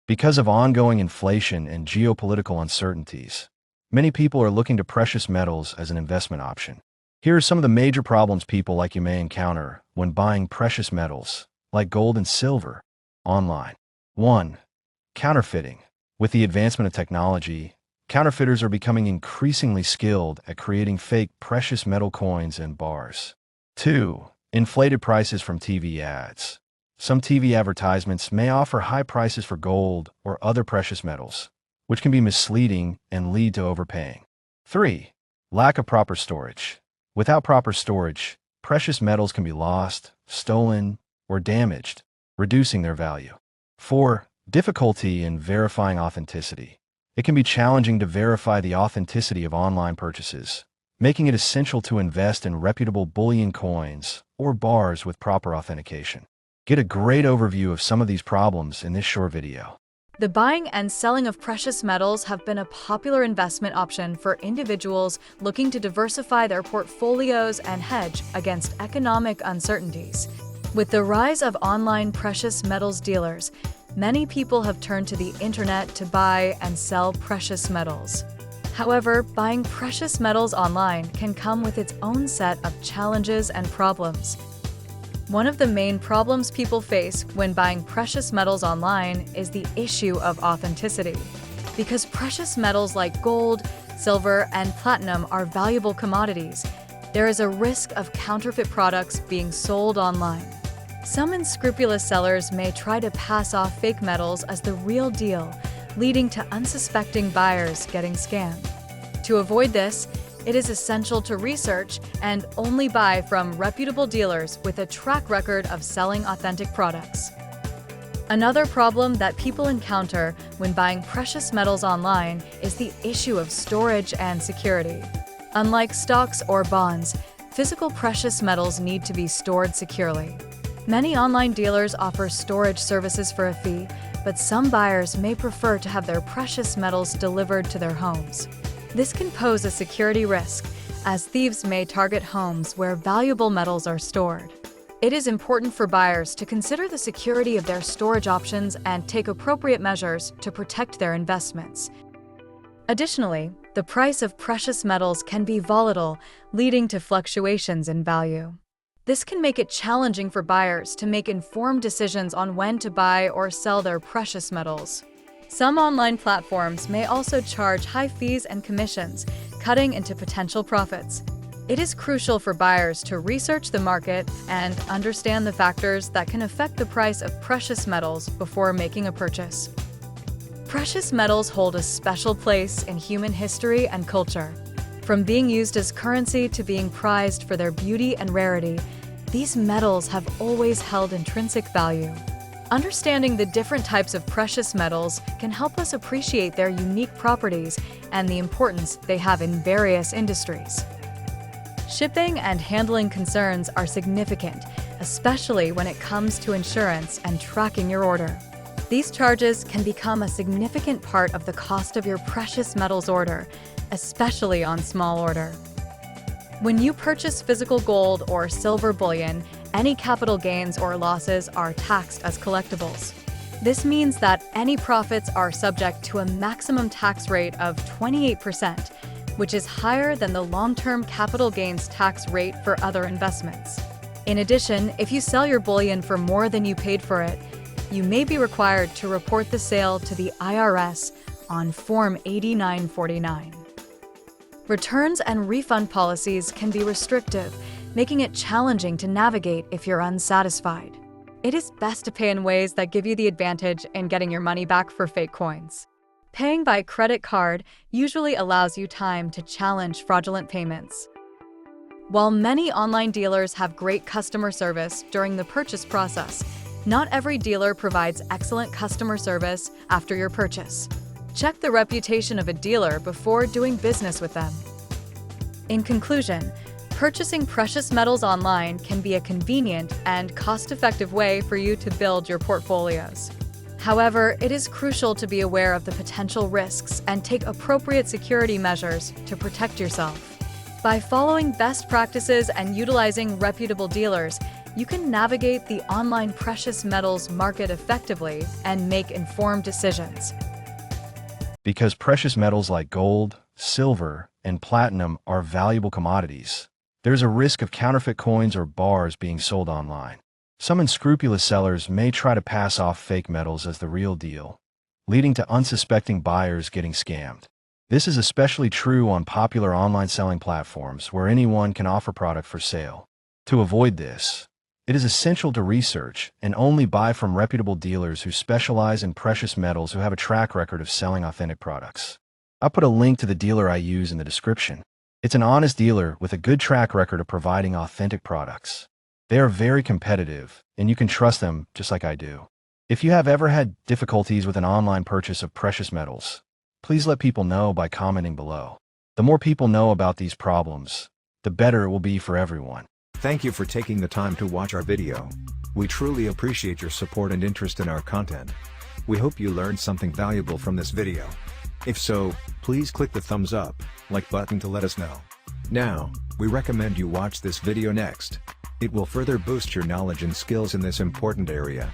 Because of ongoing inflation and geopolitical uncertainties, many people are looking to precious metals as an investment option. Here are some of the major problems people like you may encounter when buying precious metals, like gold and silver, online. 1. Counterfeiting. With the advancement of technology, counterfeiters are becoming increasingly skilled at creating fake precious metal coins and bars. 2. Inflated prices from TV ads. Some TV advertisements may offer high prices for gold or other precious metals, which can be misleading and lead to overpaying. 3. Lack of proper storage. Without proper storage, precious metals can be lost, stolen, or damaged, reducing their value. 4. Difficulty in verifying authenticity. It can be challenging to verify the authenticity of online purchases, making it essential to invest in reputable bullion coins or bars with proper authentication. Get a great overview of some of these problems in this short video. The buying and selling of precious metals have been a popular investment option for individuals looking to diversify their portfolios and hedge against economic uncertainties. With the rise of online precious metals dealers, many people have turned to the internet to buy and sell precious metals. However, buying precious metals online can come with its own set of challenges and problems. One of the main problems people face when buying precious metals online is the issue of authenticity. Because precious metals like gold, silver, and platinum are valuable commodities, there is a risk of counterfeit products being sold online. Some unscrupulous sellers may try to pass off fake metals as the real deal, leading to unsuspecting buyers getting scammed. To avoid this, it is essential to research and only buy from reputable dealers with a track record of selling authentic products. Another problem that people encounter when buying precious metals online is the issue of storage and security. Unlike stocks or bonds, physical precious metals need to be stored securely. Many online dealers offer storage services for a fee, but some buyers may prefer to have their precious metals delivered to their homes. This can pose a security risk, as thieves may target homes where valuable metals are stored. It is important for buyers to consider the security of their storage options and take appropriate measures to protect their investments. Additionally, the price of precious metals can be volatile, leading to fluctuations in value. This can make it challenging for buyers to make informed decisions on when to buy or sell their precious metals. Some online platforms may also charge high fees and commissions, cutting into potential profits. It is crucial for buyers to research the market and understand the factors that can affect the price of precious metals before making a purchase. Precious metals hold a special place in human history and culture. From being used as currency to being prized for their beauty and rarity, these metals have always held intrinsic value. Understanding the different types of precious metals can help us appreciate their unique properties and the importance they have in various industries. Shipping and handling concerns are significant, especially when it comes to insurance and tracking your order. These charges can become a significant part of the cost of your precious metals order, especially on small order. When you purchase physical gold or silver bullion, any capital gains or losses are taxed as collectibles. This means that any profits are subject to a maximum tax rate of 28%, which is higher than the long-term capital gains tax rate for other investments. In addition, if you sell your bullion for more than you paid for it, you may be required to report the sale to the IRS on Form 8949. Returns and refund policies can be restrictive, making it challenging to navigate if you're unsatisfied. It is best to pay in ways that give you the advantage in getting your money back for fake coins. Paying by credit card usually allows you time to challenge fraudulent payments. While many online dealers have great customer service during the purchase process, not every dealer provides excellent customer service after your purchase. Check the reputation of a dealer before doing business with them. In conclusion, purchasing precious metals online can be a convenient and cost-effective way for you to build your portfolios. However, it is crucial to be aware of the potential risks and take appropriate security measures to protect yourself. By following best practices and utilizing reputable dealers, you can navigate the online precious metals market effectively and make informed decisions. Because precious metals like gold, silver, and platinum are valuable commodities, there's a risk of counterfeit coins or bars being sold online. Some unscrupulous sellers may try to pass off fake metals as the real deal, leading to unsuspecting buyers getting scammed. This is especially true on popular online selling platforms where anyone can offer product for sale. To avoid this, it is essential to research and only buy from reputable dealers who specialize in precious metals who have a track record of selling authentic products. I'll put a link to the dealer I use in the description. It's an honest dealer with a good track record of providing authentic products. They are very competitive, and you can trust them just like I do. If you have ever had difficulties with an online purchase of precious metals, please let people know by commenting below. The more people know about these problems, the better it will be for everyone. Thank you for taking the time to watch our video. We truly appreciate your support and interest in our content. We hope you learned something valuable from this video. If so, please click the thumbs up, like button to let us know. Now, we recommend you watch this video next. It will further boost your knowledge and skills in this important area.